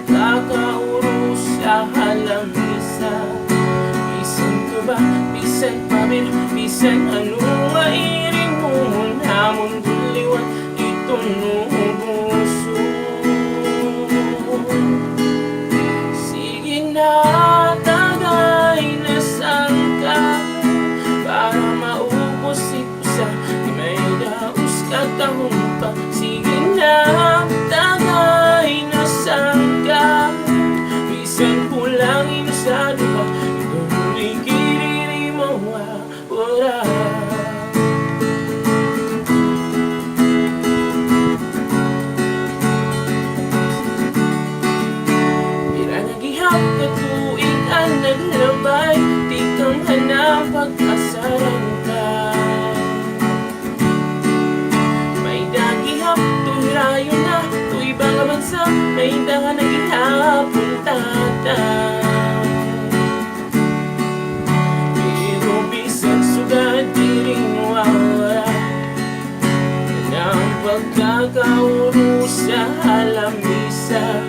pagkakaurus sa halamisa. Bisan ko ba, bisan pamir, bisan ano ay rin mo namon guliwan itong nubuso. Sige na, tagay na sangka para maubos ikusa, di may daos katahong pa. Sige na, tagay na sangka, bisan pulang inusado pa, ituloy kiriri mawawala. Pira nagihap na tuig ang naglabay, di kang hanap pag-asaran ka. May dagihap tuhirayo na, tuy bang bansa, may dahan nagihapon tata. Pero bisan sugad di rin mawawala ng pagkakaurus sa halamisa.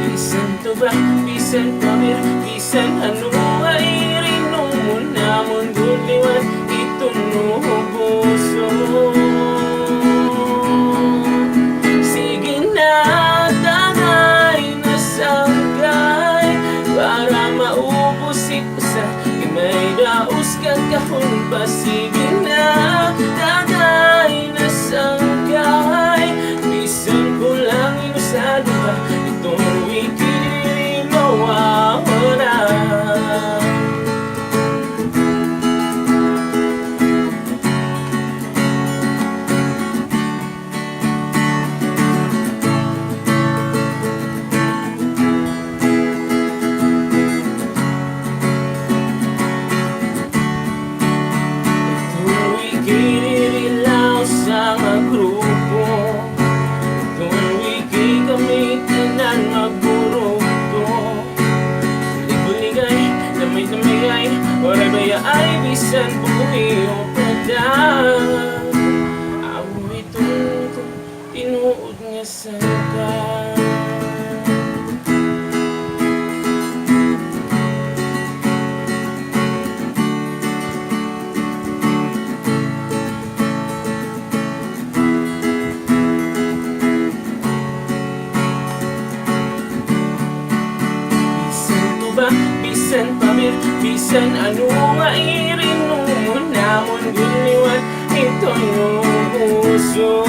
Bisan to ba, bisan pamir, bisan ano ay rin mo namon guliwan itong nubuso. Sige na, tagay na sangkay para maubos ikusa, di may daos kang kahon pa. Sige na, tagay na sangkay, bisan ko lang inusado pa, itong wikiri mawawala. Kinirilaw sa grupo, tuloy kami tanan magburuto. Kulig-kuligay, damay-damay, oray baya ay bisan buhi o padan. Amoy ito, tinuod nga sangka. Bisan pamir, bisan ano nga irin mo namon guliwan itong nubuso.